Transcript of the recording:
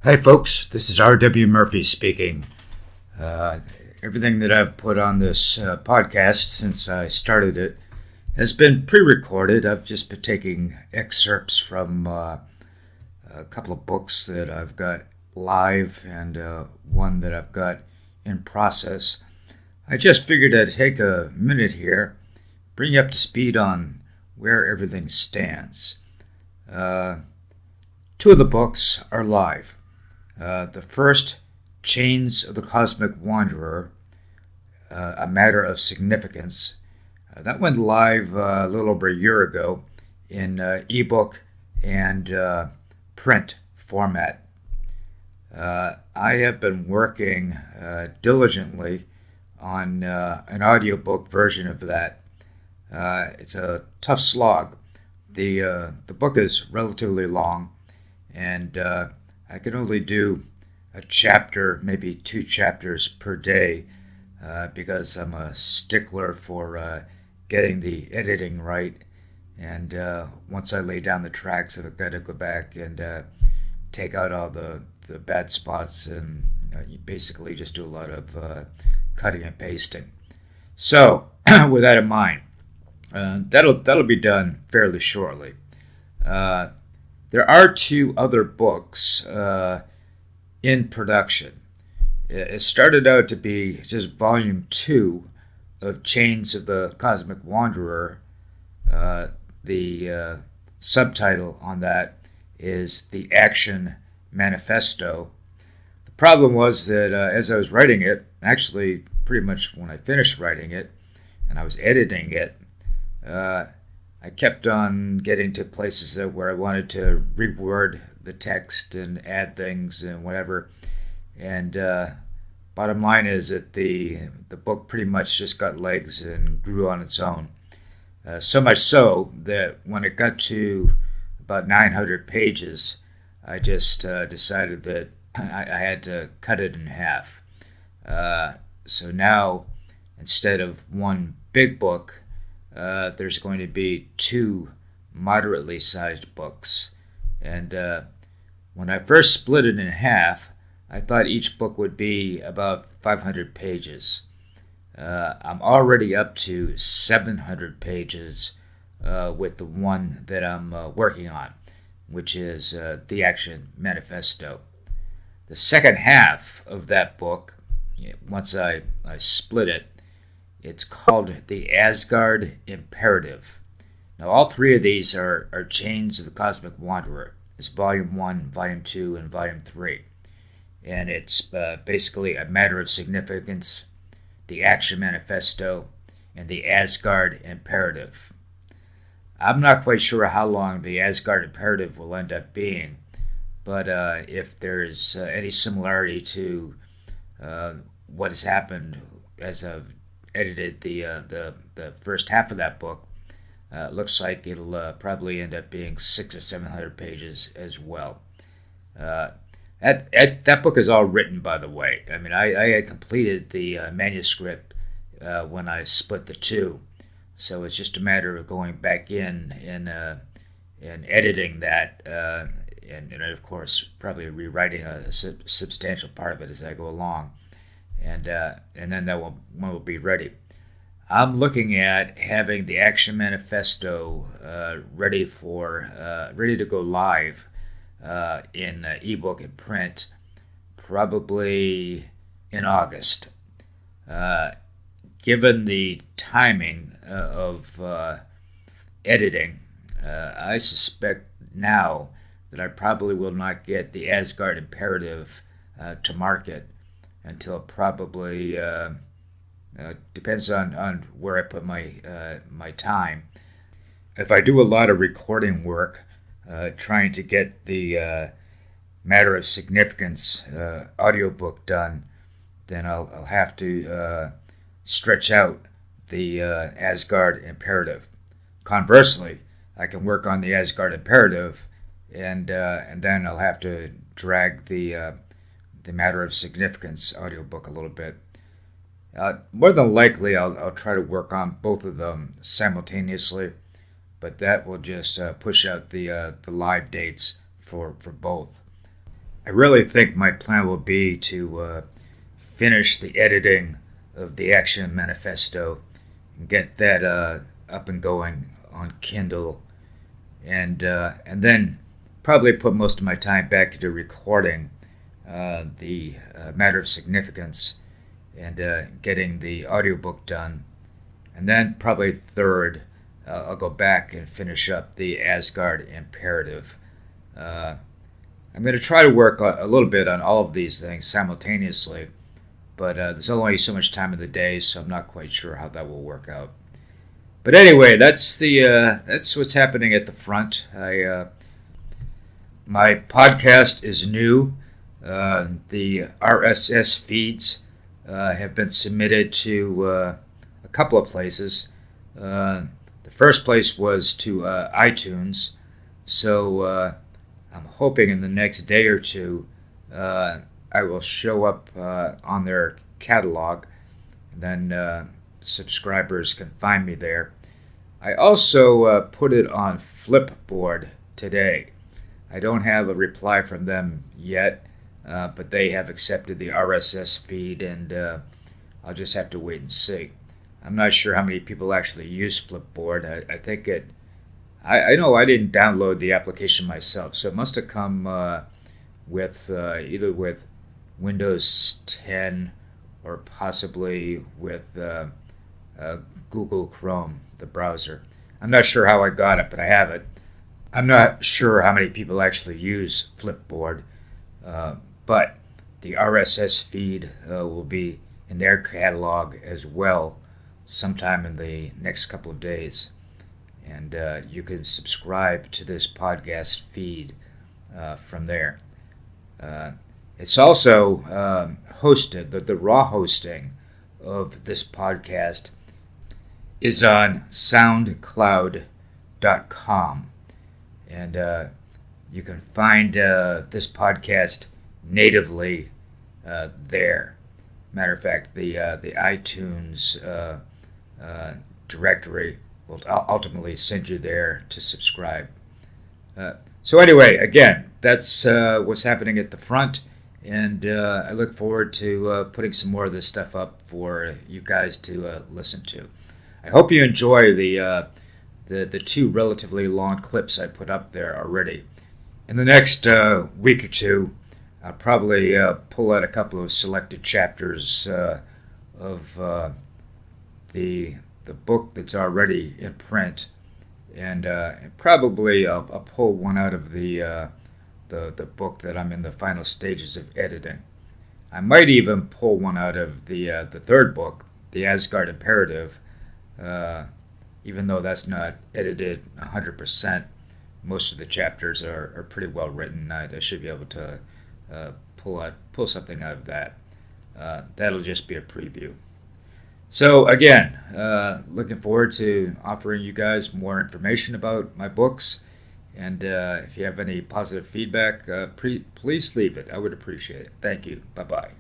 Hi, folks. This is R.W. Murphy speaking. Everything that I've put on this podcast since I started it has been pre recorded. I've just been taking excerpts from a couple of books that I've got live and one that I've got in process. I just figured I'd take a minute here, bring you up to speed on where everything stands. Two of the books are live. The first, Chains of the Cosmic Wanderer, A Matter of Significance. That went live a little over a year ago in ebook and print format. I have been working diligently on an audiobook version of that. It's a tough slog. The book is relatively long, and I can only do a chapter, maybe 2 chapters per day, because I'm a stickler for getting the editing right. And once I lay down the tracks, I've got to go back and take out all the bad spots, and you basically just do a lot of cutting and pasting. So, with that in mind, that'll be done fairly shortly. There are 2 other books in production. It started out to be just volume 2 of Chains of the Cosmic Wanderer. The subtitle on that is The Action Manifesto. The problem was that as I was writing it, actually pretty much when I finished writing it and I was editing it, I kept on getting to places where I wanted to reword the text and add things and whatever. And bottom line is that the book pretty much just got legs and grew on its own. So much so that when it got to about 900 pages, I just decided that I had to cut it in half. So now, instead of one big book, there's going to be 2 moderately sized books. And when I first split it in half, I thought each book would be about 500 pages. I'm already up to 700 pages with the one that I'm working on, which is The Action Manifesto. The second half of that book, once I split it, it's called The Asgard Imperative. Now, all 3 of these are Chains of the Cosmic Wanderer. It's Volume 1, Volume 2, and Volume 3. And it's basically A Matter of Significance, The Action Manifesto, and The Asgard Imperative. I'm not quite sure how long The Asgard Imperative will end up being, but if there's any similarity to what has happened as I've edited the first half of that book, looks like it'll probably end up being 600 or 700 pages as well. That book is all written, by the way. I mean, I had completed the manuscript when I split the 2, so it's just a matter of going back in and editing that, and of course probably rewriting a substantial part of it as I go along. And then that one will be ready. I'm looking at having the Action Manifesto ready to go live in ebook and print, probably in August. Given the timing of editing, I suspect now that I probably will not get the Asgard Imperative to market until probably depends on where I put my time. If I do a lot of recording work, trying to get the Matter of Significance audiobook done, then I'll have to stretch out the Asgard Imperative. Conversely, I can work on the Asgard Imperative, and then I'll have to drag the Matter of Significance audiobook a little bit. More than likely, I'll try to work on both of them simultaneously, but that will just push out the live dates for both. I really think my plan will be to finish the editing of the Action Manifesto and get that up and going on Kindle, and then probably put most of my time back into recording the Matter of Significance and getting the audiobook done. And then probably third, I'll go back and finish up the Asgard Imperative. I'm going to try to work a little bit on all of these things simultaneously, but there's only so much time in the day, so I'm not quite sure how that will work out. But anyway, that's what's happening at the front. My podcast is new. The RSS feeds have been submitted to a couple of places. The first place was to iTunes, so I'm hoping in the next day or two I will show up on their catalog, and then subscribers can find me there. I also put it on Flipboard today. I don't have a reply from them yet, but they have accepted the RSS feed, and I'll just have to wait and see. I'm not sure how many people actually use Flipboard. I think it. I know I didn't download the application myself, so it must have come with either with Windows 10 or possibly with Google Chrome, the browser. I'm not sure how I got it, but I have it. I'm not sure how many people actually use Flipboard, but the RSS feed will be in their catalog as well sometime in the next couple of days. And you can subscribe to this podcast feed from there. It's also hosted, the raw hosting of this podcast is on soundcloud.com. And you can find this podcast natively there. Matter of fact, the iTunes directory will ultimately send you there to subscribe. So anyway, again, that's what's happening at the front, and I look forward to putting some more of this stuff up for you guys to listen to. I hope you enjoy the two relatively long clips I put up there already. In the next week or two, I'll probably pull out a couple of selected chapters of the book that's already in print, and probably I'll pull one out of the book that I'm in the final stages of editing. I might even pull one out of the third book, the Asgard Imperative, even though that's not edited 100%. Most of the chapters are pretty well written. I should be able to pull something out of that. That'll just be a preview. So again, looking forward to offering you guys more information about my books. And if you have any positive feedback, please leave it. I would appreciate it. Thank you. Bye-bye.